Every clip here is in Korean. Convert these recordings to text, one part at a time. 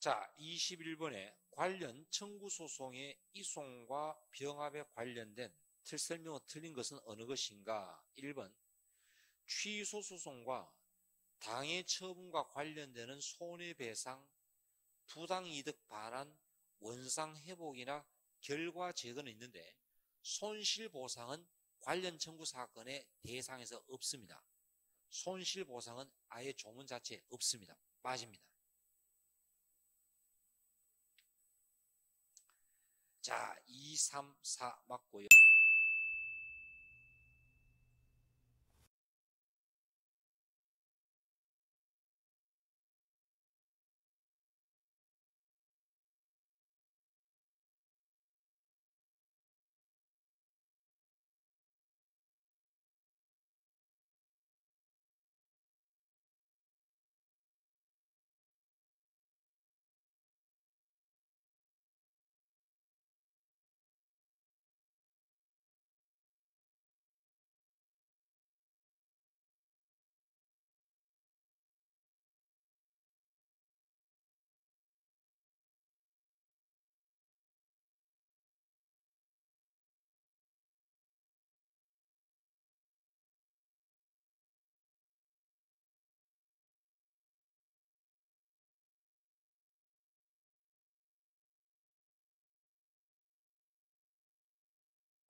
자, 21번에 관련 청구소송의 이송과 병합에 관련된 설명이 틀린 것은 어느 것인가? 1번, 취소소송과 당해 처분과 관련되는 손해배상, 부당이득 반환, 원상회복이나 결과재건은 있는데 손실보상은 관련 청구 사건의 대상에서 없습니다. 손실보상은 아예 조문 자체에 없습니다. 빠집니다. 자, 2, 3, 4 맞고요.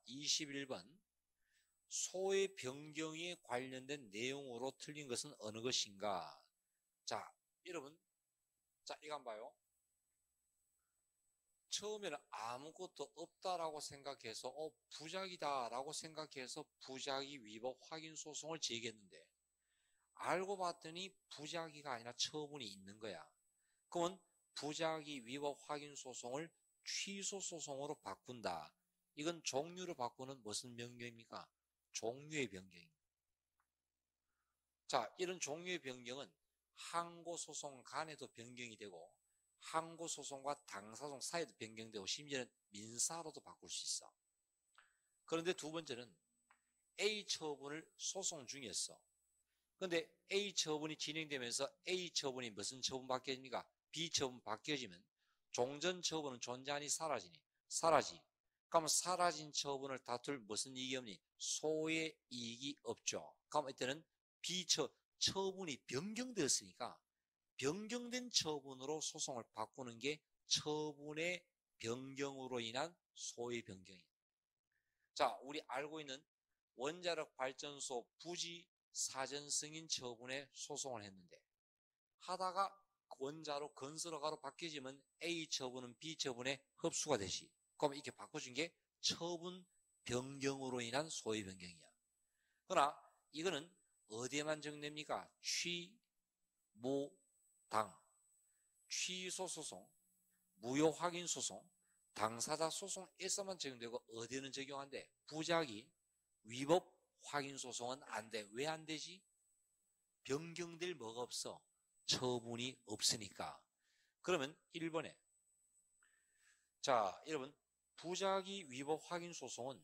(21번) 소의 변경에 관련된 내용으로 틀린 것은 어느 것인가? 자, 여러분, 자, 이거 한번 봐요. 처음에는 아무것도 없다라고 생각해서 부작이다라고 생각해서 부작위 위법 확인 소송을 제기했는데 알고 봤더니 부작위가 아니라 처분이 있는 거야. 그러면 부작위 위법 확인 소송을 취소 소송으로 바꾼다. 이건 종류를 바꾸는 무슨 변경입니까? 종류의 변경입니다. 자, 이런 종류의 변경은 항고소송 간에도 변경이 되고 항고소송과 당사소송 사이에도 변경되고 심지어는 민사로도 바꿀 수 있어. 그런데 두 번째는 A 처분을 소송 중이었어. 그런데 A 처분이 진행되면서 A 처분이 무슨 처분 바뀌어집니까? B 처분 바뀌어지면 종전 처분은 존재하니 사라지니? 사라지. 그럼 사라진 처분을 다툴 무슨 이익이 없니? 소의 이익이 없죠. 그럼 이때는 처분이 변경되었으니까 변경된 처분으로 소송을 바꾸는 게 처분의 변경으로 인한 소의 변경이에요. 자, 우리 알고 있는 원자력 발전소 부지 사전 승인 처분에 소송을 했는데 하다가 원자로 건설허가로 바뀌어지면 A 처분은 B 처분에 흡수가 되시. 그럼 이렇게 바꿔준 게 처분 변경으로 인한 소의 변경이야. 그러나 이거는 어디에만 적용됩니까? 취, 무, 당, 취소소송, 무효확인소송, 당사자 소송에서만 적용되고 어디는 적용한대? 부작위, 위법 확인소송은 안 돼. 왜 안 되지? 변경될 뭐가 없어? 처분이 없으니까. 그러면 1번에 자, 여러분, 부작위 위법 확인소송은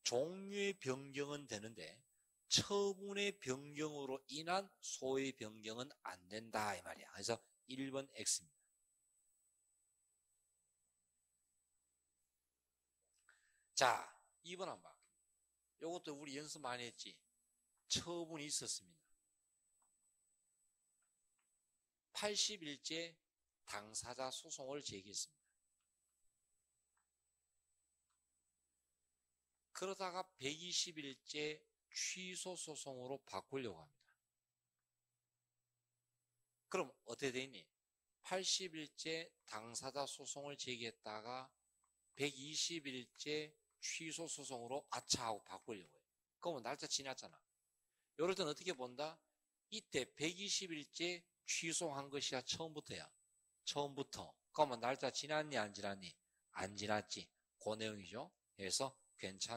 종류의 변경은 되는데 처분의 변경으로 인한 소의 변경은 안 된다 이 말이야. 그래서 1번 X입니다. 자, 2번 한번 봐. 요것도 우리 연습 많이 했지. 처분이 있었습니다. 80일째 당사자 소송을 제기했습니다. 그러다가 120일째 취소 소송으로 바꾸려고 합니다. 그럼 어떻게 되니? 80일째 당사자 소송을 제기했다가 120일째 취소 소송으로 아차하고 바꾸려고 해요. 그러면 날짜 지났잖아. 이럴 때는 어떻게 본다? 이때 120일째 취소한 것이야 처음부터야. 처음부터. 그러면 날짜 지났니 안 지났니? 안 지났지. 그 내용이죠. 그래서 괜찮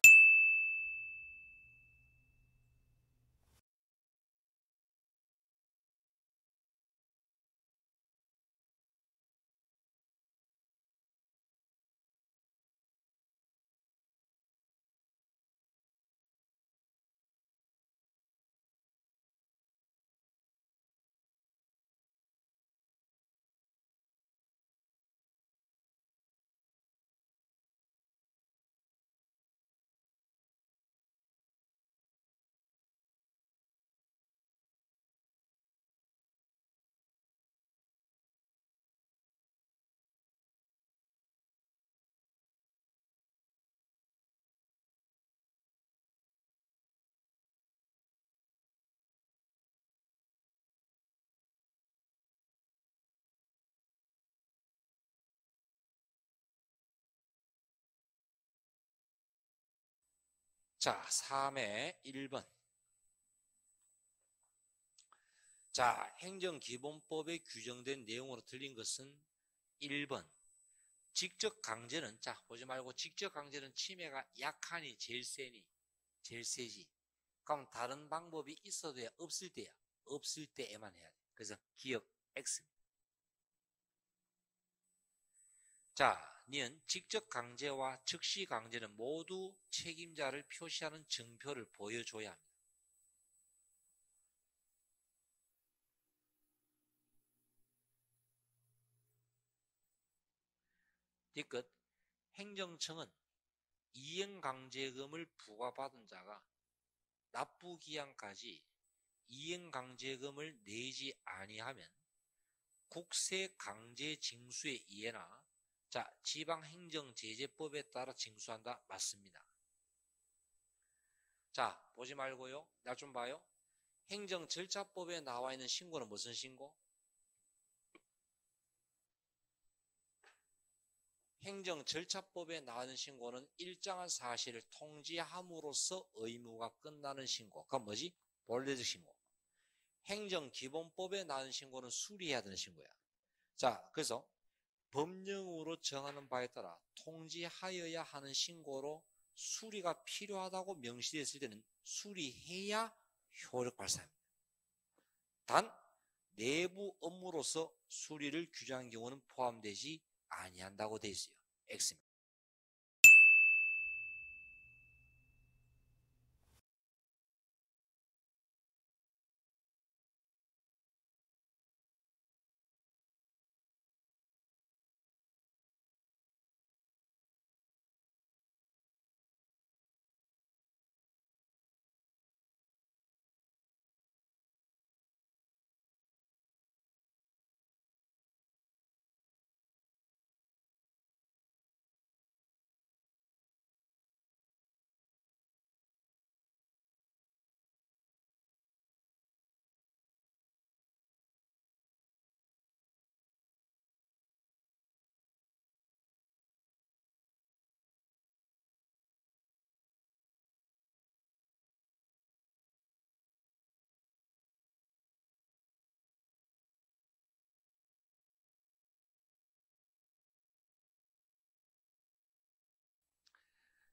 자, 3의 1번. 자, 행정기본법에 규정된 내용으로 틀린 것은 1번. 직접 강제는, 자, 보지 말고 직접 강제는 침해가 약하니 제일 세니, 제일 세지. 그럼 다른 방법이 있어도 야 없을 때야. 없을 때에만 해야 돼. 그래서 기억 X. 자, 니은 직접 강제와 즉시 강제는 모두 책임자를 표시하는 증표를 보여줘야 합니다. 뒤끝 행정청은 이행강제금을 부과받은 자가 납부기한까지 이행강제금을 내지 아니하면 국세강제징수에 의해나 자 지방행정제재법에 따라 징수한다. 맞습니다. 자 보지 말고요. 나 좀 봐요. 행정절차법에 나와 있는 신고는 무슨 신고? 행정절차법에 나오는 신고는 일정한 사실을 통지함으로써 의무가 끝나는 신고. 그건 뭐지? 본래적 신고. 행정기본법에 나오는 신고는 수리해야 되는 신고야. 자, 그래서 법령으로 정하는 바에 따라 통지하여야 하는 신고로 수리가 필요하다고 명시되었을 때는 수리해야 효력 발생합니다. 단 내부 업무로서 수리를 규정한 경우는 포함되지 아니한다고 되어 있어요. X입니다.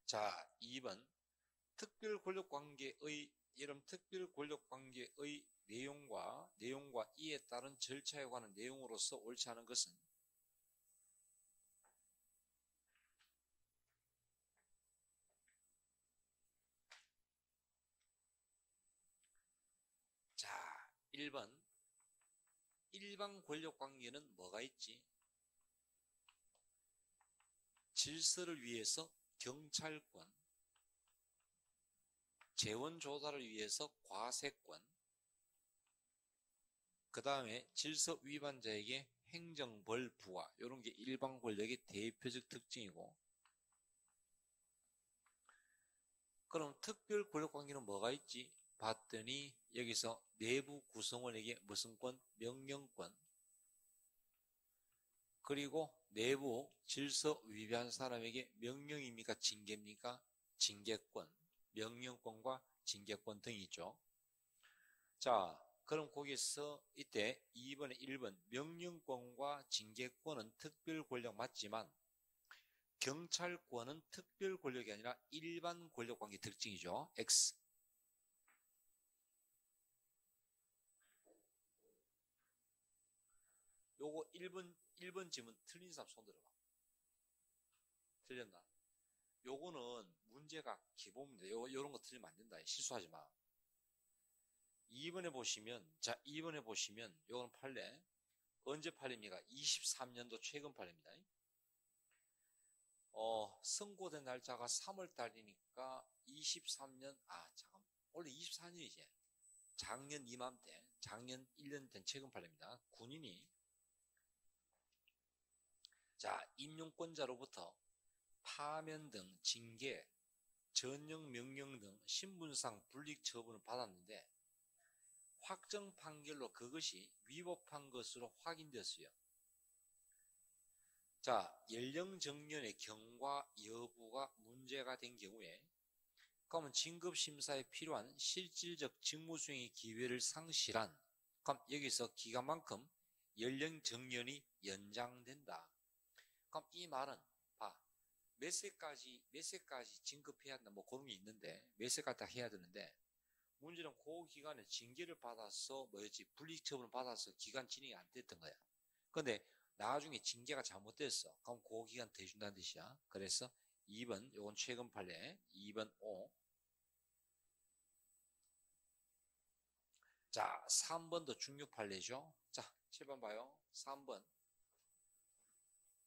자, 2번 특별권력관계의 이름 특별권력관계의 내용과 이에 따른 절차에 관한 내용으로서 옳지 않은 것은 자, 1번 일반 권력관계는 뭐가 있지? 질서를 위해서 경찰권, 재원조사를 위해서 과세권, 그 다음에 질서 위반자에게 행정벌 부과 이런 게 일반 권력의 대표적 특징이고, 그럼 특별 권력관계는 뭐가 있지? 봤더니 여기서 내부 구성원에게 무슨 권? 명령권, 그리고 내부 질서 위반한 사람에게 명령입니까? 징계입니까? 징계권, 명령권과 징계권 등이 있죠. 자, 그럼 거기서 이때 2번에 1번 명령권과 징계권은 특별 권력 맞지만 경찰권은 특별 권력이 아니라 일반 권력 관계 특징이죠. X. 요거 1번 지문 틀린 사람 손 들어봐. 틀렸나? 요거는 문제가 기본인데 요런 거 틀리면 안 된다. 실수하지 마. 2번에 보시면, 자, 2번에 보시면 요거는 판례. 언제 판례입니까? 23년도 최근 판례입니다. 선고된 날짜가 3월 달이니까 23년, 잠깐, 원래 24년이지. 작년 이맘때, 작년 1년 된 최근 판례입니다. 군인이, 자, 임용권자로부터 파면 등 징계, 전형 명령 등 신분상 불이익 처분을 받았는데, 확정 판결로 그것이 위법한 것으로 확인되었어요. 자, 연령 정년의 경과 여부가 문제가 된 경우에 그러면 진급심사에 필요한 실질적 직무수행의 기회를 상실한, 그럼 여기서 기간만큼 연령 정년이 연장된다. 그럼 이 말은 봐, 몇 세까지 진급해야 한다, 뭐 그런 게 있는데 몇 세까지 다 해야 되는데, 문제는 그 기간에 징계를 받아서 불이익처분을 받아서 기간 진행이 안 됐던 거야. 근데 나중에 징계가 잘못됐어. 그럼 그 기간 더 준다는 뜻이야. 그래서 2번, 요건 최근 판례, 2번 O. 자, 3번도 중요 판례죠. 자, 7번 봐요. 3번.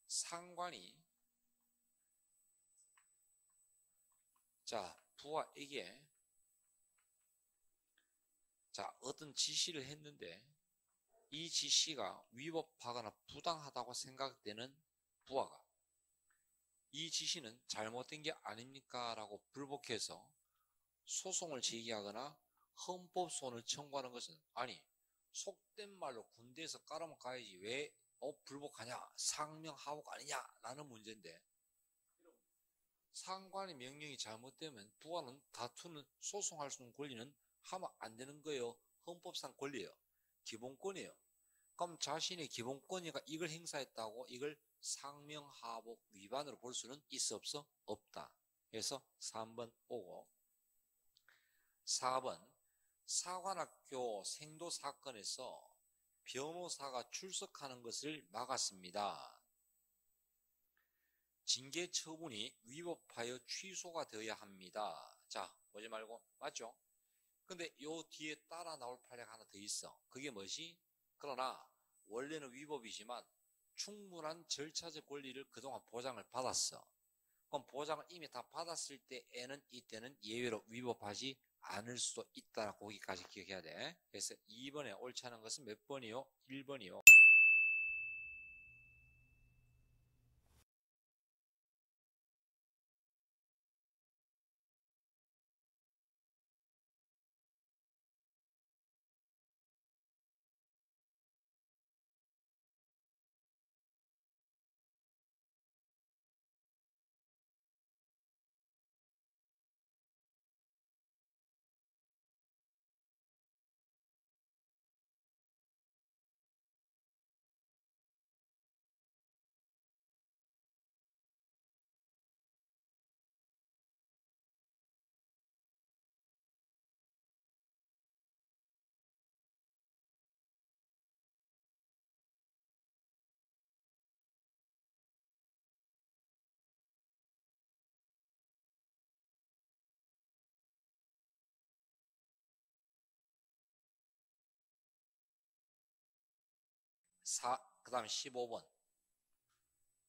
상관이, 자, 부하에게, 자, 어떤 지시를 했는데 이 지시가 위법하거나 부당하다고 생각되는 부하가 이 지시는 잘못된 게 아닙니까? 라고 불복해서 소송을 제기하거나 헌법소원을 청구하는 것은, 아니, 속된 말로 군대에서 깔아면 가야지 왜 불복하냐, 상명하복 아니냐 라는 문제인데, 상관의 명령이 잘못되면 부하는 다투는, 소송할 수 있는 권리는 하면 안 되는 거예요. 헌법상 권리예요. 기본권이에요. 그럼 자신의 기본권이가 이걸 행사했다고 이걸 상명하복 위반으로 볼 수는 있어 없어? 없다. 그래서 3번 오고, 4번 사관학교 생도 사건에서 변호사가 출석하는 것을 막았습니다. 징계 처분이 위법하여 취소가 되어야 합니다. 자, 보지 말고, 맞죠? 근데 요 뒤에 따라 나올 판례가 하나 더 있어. 그게 뭐지? 그러나 원래는 위법이지만 충분한 절차적 권리를 그동안 보장을 받았어. 그럼 보장을 이미 다 받았을 때에는 이때는 예외로 위법하지 않을 수도 있다. 거기까지 기억해야 돼. 그래서 2번에 옳지 않은 것은 몇 번이요? 1번이요. 그 다음에 15번.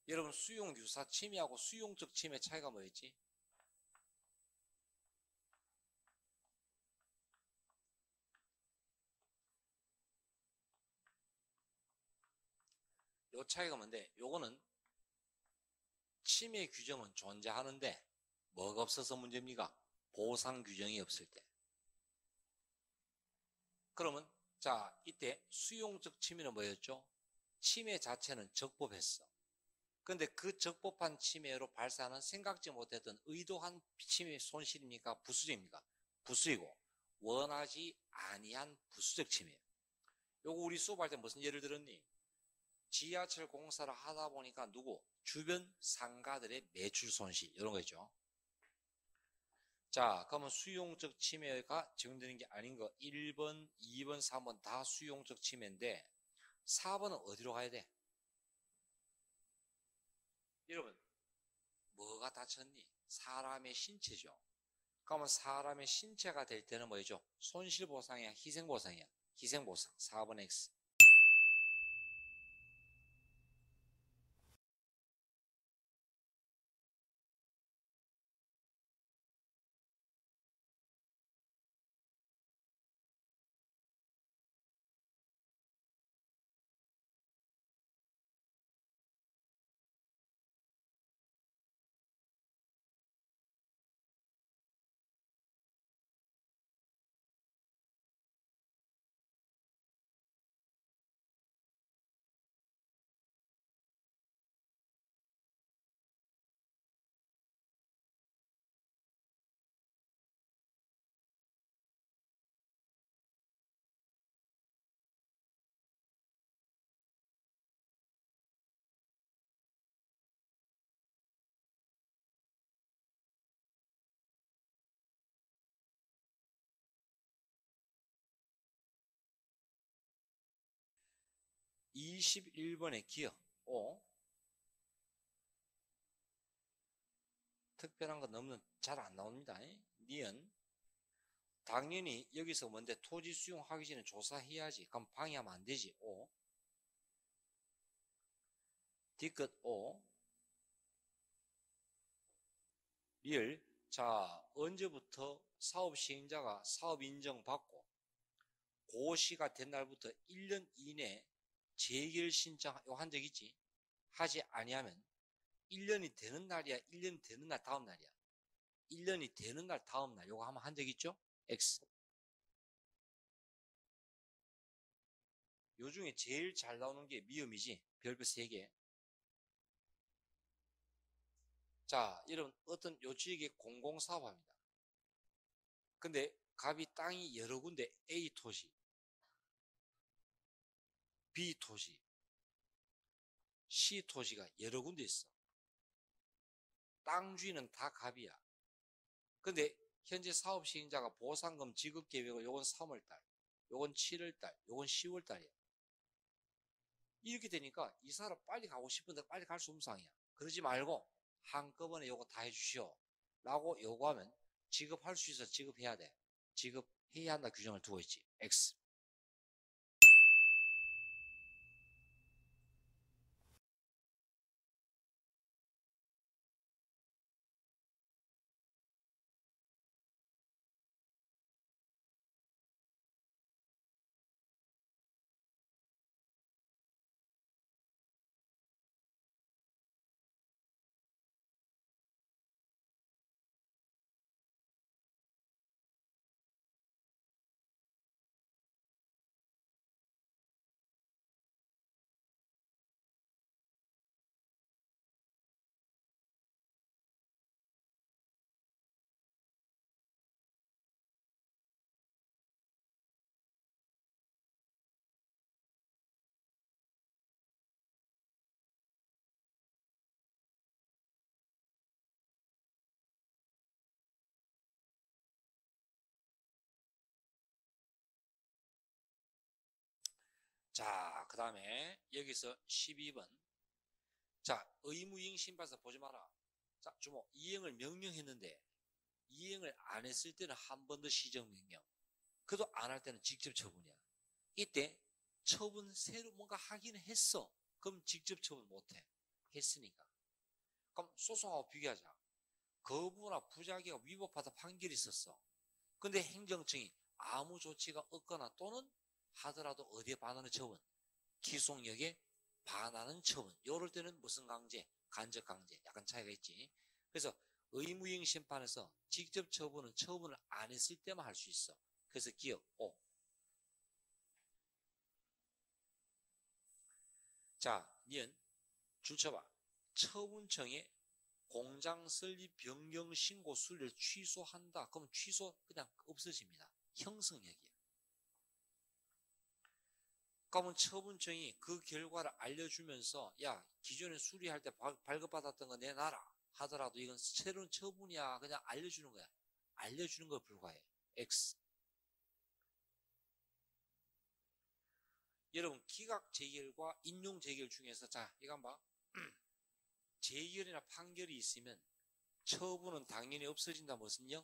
여러분, 수용유사 침해하고 수용적 침해 차이가 뭐였지? 요 차이가 뭔데, 요거는 침해 규정은 존재하는데 뭐가 없어서 문제입니까? 보상 규정이 없을 때. 그러면 자, 이때 수용적 침해는 뭐였죠? 침해 자체는 적법했어. 근데 그 적법한 침해로 발생하는 생각지 못했던 의도한 침해 손실입니까? 부수적입니까? 부수이고 원하지 아니한 부수적 침해. 요거 우리 수업할 때 무슨 예를 들었니? 지하철 공사를 하다 보니까 누구? 주변 상가들의 매출 손실, 이런 거 있죠. 자, 그러면 수용적 침해가 적용되는 게 아닌 거 1번, 2번, 3번 다 수용적 침해인데 4번은 어디로 가야 돼? 여러분, 뭐가 다쳤니? 사람의 신체죠. 그러면 사람의 신체가 될 때는 뭐죠? 손실보상이야, 희생보상이야? 희생보상. 4번 X. 21번의 기어 O. 특별한 건 너무 잘 안 나옵니다. 니은. 당연히 여기서 뭔데 토지 수용하기 전에 조사해야지. 그럼 방해하면 안 되지. O. 뒤끝 O. 리을. 자, 언제부터 사업 시행자가 사업 인정받고 고시가 된 날부터 1년 이내 재결 신청 한 적 있지? 하지 아니하면 1년이 되는 날이야, 1년이 되는 날 다음 날이야. 1년이 되는 날 다음 날 요거 한번 한 적 있죠? X. 요 중에 제일 잘 나오는 게 미음이지. 별표 3개. 자, 여러분 어떤 요 지역에 공공사업합니다. 근데 갑이 땅이 여러 군데 A 토지, B 토지, C 토지가 여러 군데 있어. 땅 주인은 다 갑이야. 근데 현재 사업 시행자가 보상금 지급 계획을 요건 3월달, 요건 7월달, 요건 10월달이야. 이렇게 되니까 이 사람 빨리 가고 싶은데 빨리 갈 수 없는 상황이야. 그러지 말고 한꺼번에 요거 다 해주시오 라고 요구하면 지급할 수 있어. 지급해야 돼. 지급해야 한다 규정을 두고 있지. X. 자, 그 다음에 여기서 12번. 자, 의무이행 심판서 보지 마라. 자, 주목. 이행을 명령했는데 이행을 안 했을 때는 한 번 더 시정명령. 그래도 안 할 때는 직접 처분이야. 이때 처분 새로 뭔가 하기는 했어. 그럼 직접 처분 못해. 했으니까. 그럼 소송하고 비교하자. 거부나 부작위가 위법하다 판결이 있었어. 근데 행정청이 아무 조치가 없거나 또는 하더라도 어디에 반하는 처분? 기속력에 반하는 처분. 이럴 때는 무슨 강제? 간접 강제. 약간 차이가 있지. 그래서 의무이행 심판에서 직접 처분은 처분을 안 했을 때만 할 수 있어. 그래서 기억 O. 자, 니은 줄 쳐봐. 처분청에 공장 설립 변경 신고 수리를 취소한다. 그럼 취소 그냥 없어집니다. 형성력이야. 그러면 처분청이 그 결과를 알려주면서 야, 기존에 수리할 때 발급받았던 거 내놔라 하더라도 이건 새로운 처분이야. 그냥 알려주는 거야. 알려주는 거에 불과해. X. 여러분 기각 재결과 인용 재결 중에서 자, 이거 한번 봐. 재결이나 판결이 있으면 처분은 당연히 없어진다. 무슨 령?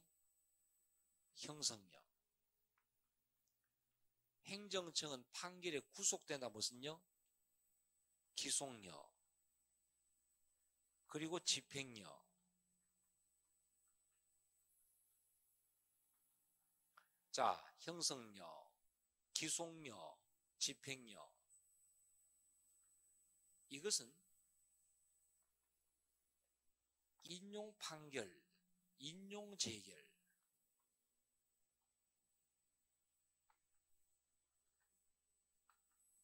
형성령. 행정청은 판결에 구속된다. 무슨 령? 기속령. 그리고 집행령. 자, 형성령, 기속령, 집행령. 이것은 인용 판결, 인용 재결,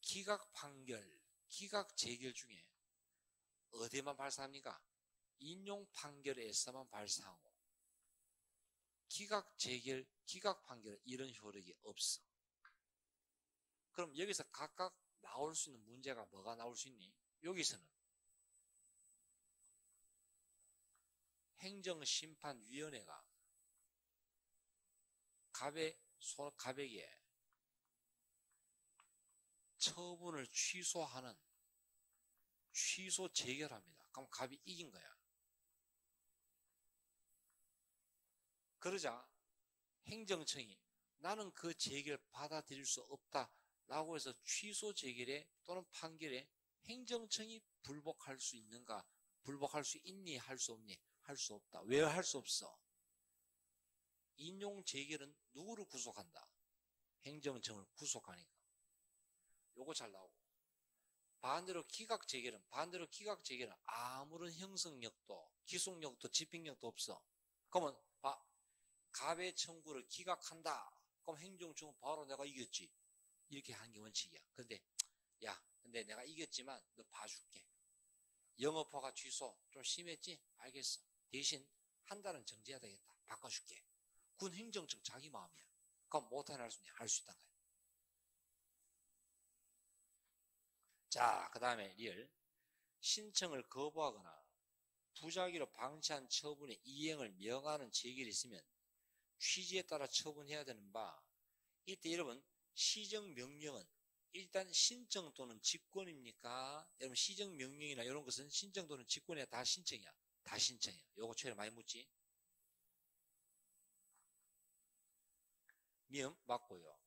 기각 판결, 기각 재결 중에 어디에만 발생합니까? 인용 판결에서만 발생하고 기각 재결, 기각 판결 이런 효력이 없어. 그럼 여기서 각각 나올 수 있는 문제가 뭐가 나올 수 있니? 여기서는 행정심판위원회가 갑에게 처분을 취소하는 취소 재결합니다. 그럼 갑이 이긴 거야. 그러자 행정청이 나는 그 재결 받아들일 수 없다라고 해서 취소 재결에 또는 판결에 행정청이 불복할 수 있는가? 불복할 수 있니? 할 수 없니? 할 수 없다. 왜 할 수 없어? 인용 재결은 누구를 구속한다? 행정청을 구속하니까. 요거 잘 나오고. 반대로 기각 재결은 아무런 형성력도 기속력도 집행력도 없어. 그러면 갑의 청구를 기각한다. 그럼 행정청은 바로 내가 이겼지. 이렇게 하는 게 원칙이야. 근데 내가 이겼지만 너 봐줄게. 영업허가 취소 좀 심했지? 알겠어. 대신 한 달은 정지해야 되겠다. 바꿔줄게. 그건 행정청 자기 마음이야. 그럼 못하나 할 수 있냐? 할 수 있단 거야. 자, 그 다음에 리얼. 신청을 거부하거나 부작위로 방치한 처분의 이행을 명하는 재결이 있으면 취지에 따라 처분해야 되는 바. 이때 여러분 시정명령은 일단 신청 또는 직권입니까? 여러분 시정명령이나 이런 것은 신청 또는 직권이야? 다 신청이야? 다 신청이야. 요거 최근에 많이 묻지? 미음 맞고요.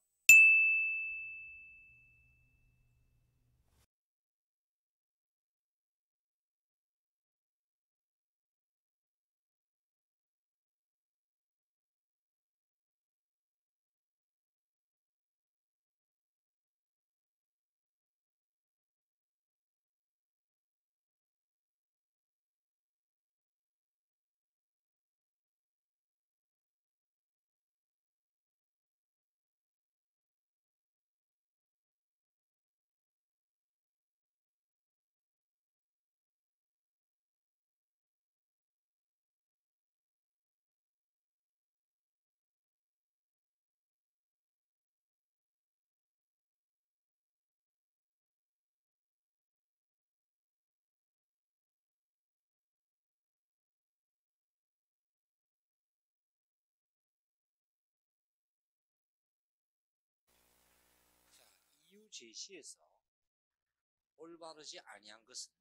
이유 제시에서 올바르지 아니한 것은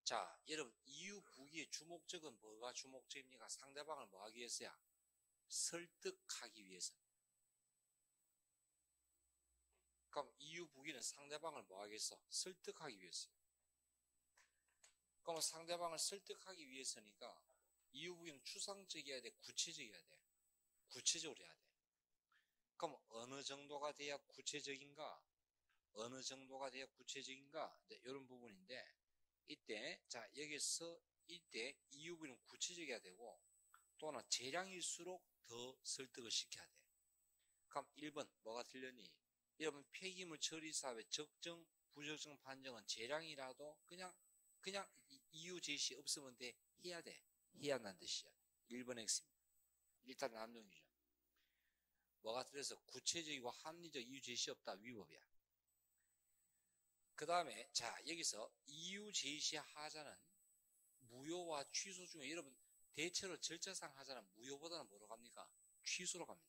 자, 여러분 이유 부기의 주목적은 뭐가 주목적입니까? 상대방을 뭐 하기 위해서야? 설득하기 위해서. 그럼 이유 부기는 상대방을 뭐 하겠어? 설득하기 위해서. 그럼 상대방을 설득하기 위해서니까 이유 부기는 추상적이어야 돼? 구체적이어야 돼? 구체적으로 해야 돼. 그럼 어느 정도가 돼야 구체적인가? 어느 정도가 돼야 구체적인가? 네, 이런 부분인데 이때 이때 이유 부기는 구체적이어야 되고 또는 재량일수록 더 설득을 시켜야 돼. 그럼 1번 뭐가 틀렸니? 여러분 폐기물 처리 사업의 적정 부적정 판정은 재량이라도 그냥 이유 제시 없으면 돼. 해야 돼. 해야 한다는 뜻이야. 1번 X입니다. 일단 남용이죠. 뭐가 틀려서 구체적이고 합리적 이유 제시 없다. 위법이야. 그 다음에 자 여기서 이유 제시 하자는 무효와 취소 중에 여러분 대체로 절차상 하자는 무효보다는 뭐로 갑니까? 취소로 갑니다.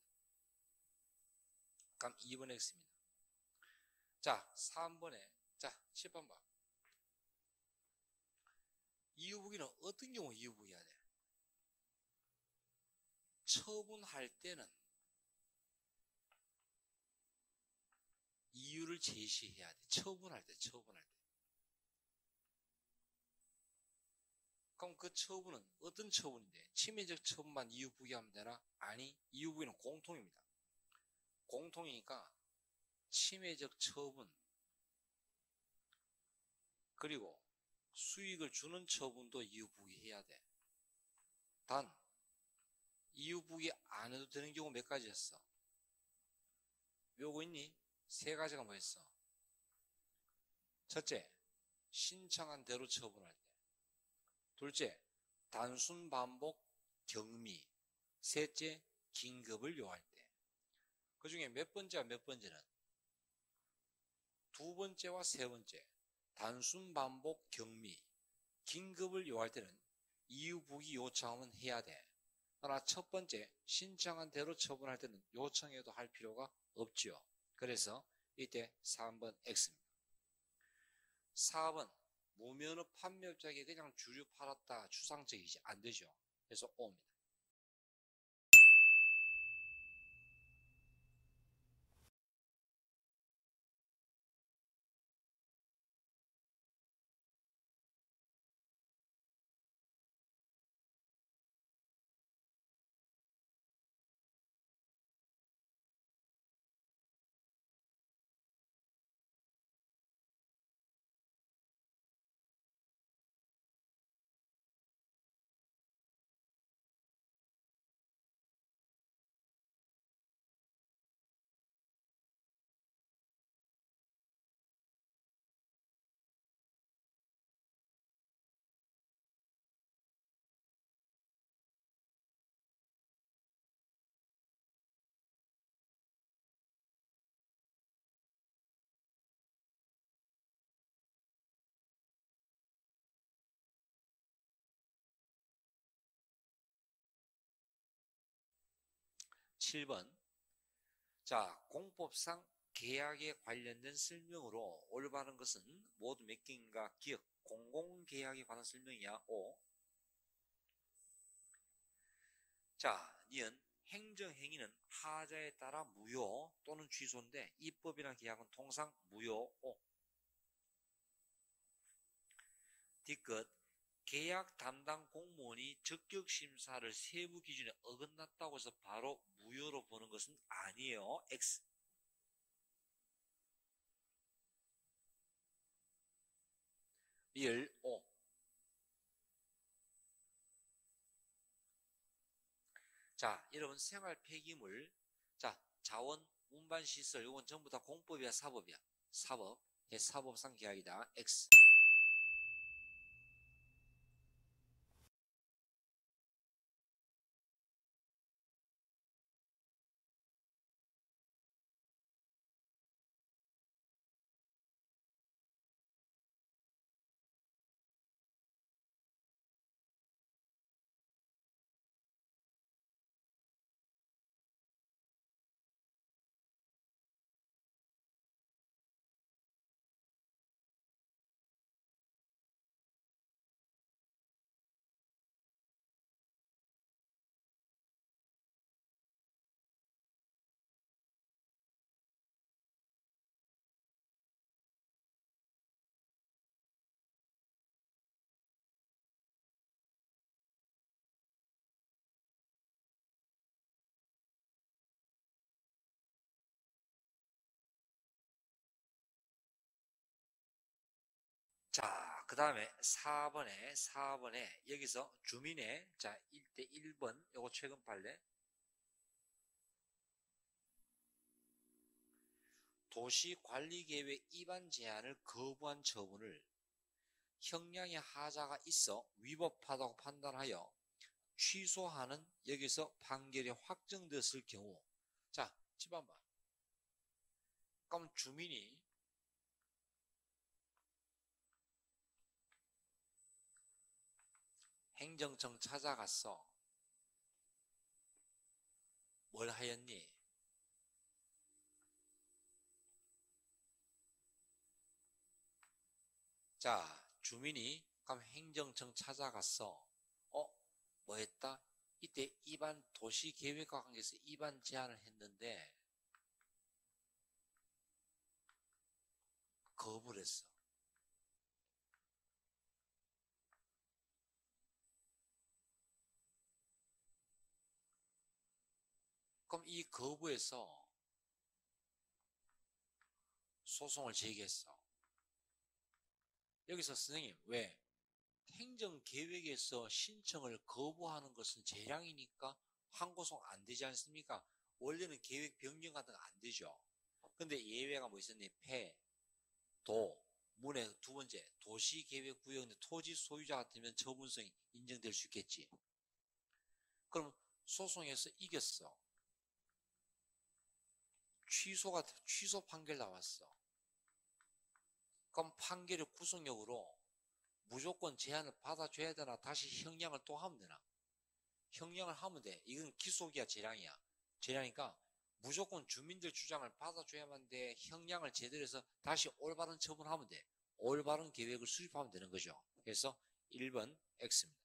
그럼 2번 X입니다. 자 3번에 자 10번 봐. 이유부기는 어떤 경우 이유부기 해야 돼? 처분할 때는 이유를 제시해야 돼. 처분할 때. 그럼 그 처분은 어떤 처분인데? 침해적 처분만 이유부기하면 되나? 아니, 이유부기는 공통입니다. 공통이니까 침해적 처분 그리고 수익을 주는 처분도 이유부기해야 돼. 단 이유부기 안 해도 되는 경우 몇 가지였어? 요거 있니? 세 가지가 뭐였어? 첫째, 신청한 대로 처분할 때. 둘째, 단순 반복 경미. 셋째, 긴급을 요할 때. 그 중에 몇 번째와 몇 번째는? 두 번째와 세 번째. 단순 반복 경미. 긴급을 요할 때는 이유부기 요청하면 해야 돼. 그러나 첫 번째, 신청한 대로 처분할 때는 요청해도 할 필요가 없죠. 그래서 이때 3번 X입니다. 4번 무면허 판매업자에게 그냥 주류 팔았다. 추상적이지. 안 되죠. 그래서 O입니다. 7번. 자, 공법상 계약에 관련된 설명으로 올바른 것은 모두 몇 개인가? 기억. 공공계약에 관한 설명이야. O. 자, 니은 행정행위는 하자에 따라 무효 또는 취소인데 입법이나 계약은 통상 무효. O. D끝. 계약 담당 공무원이 적격심사를 세부 기준에 어긋났다고 해서 바로 무효로 보는 것은 아니에요. X. 1, 5. 자, 여러분 생활 폐기물, 자, 자원, 운반 시설, 이건 전부 다 공법이야, 사법이야? 사법. 사법상 계약이다. X. 자, 그 다음에 4번에 여기서 주민의, 자, 1대 1번, 요거 최근 판례. 도시관리계획 위반 제한을 거부한 처분을 형량의 하자가 있어 위법하다고 판단하여 취소하는, 여기서 판결이 확정되었을 경우, 자, 집안 봐. 그럼 주민이 행정청 찾아갔어. 뭘 하였니? 자, 주민이 그럼 행정청 찾아갔어. 뭐 했다? 이때 위반, 도시계획과 관계에서 위반 제한을 했는데 거부를 했어. 그럼 이 거부에서 소송을 제기했어. 여기서 선생님, 왜? 행정계획에서 신청을 거부하는 것은 재량이니까 항고소송 안 되지 않습니까? 원래는 계획 변경 같은 거 안 되죠. 근데 예외가 뭐 있었니? 폐, 도, 문의 두 번째, 도시계획구역인데 토지 소유자 같으면 처분성이 인정될 수 있겠지. 그럼 소송에서 이겼어. 취소 판결 나왔어. 그럼 판결의 구속력으로 무조건 제한을 받아줘야 되나? 다시 형량을 또 하면 되나? 형량을 하면 돼. 이건 기속이야, 재량이야. 재량이니까 무조건 주민들 주장을 받아줘야만 돼. 형량을 제대로 해서 다시 올바른 처분하면 돼. 올바른 계획을 수립하면 되는 거죠. 그래서 1번 X입니다.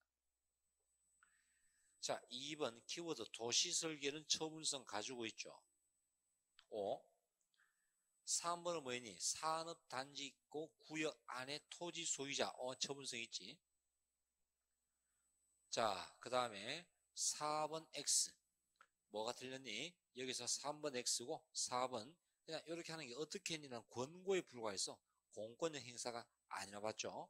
자, 2번 키워드 도시 설계는 처분성 가지고 있죠. 5. 3번은 뭐니? 산업단지 있고 구역 안에 토지 소유자. 처분성 있지. 자, 그 다음에 4번 X. 뭐가 틀렸니? 여기서 3번 X고 4번 그냥 이렇게 하는 게 어떻게 했니라는 권고에 불과해서 공권력 행사가 아니라 봤죠.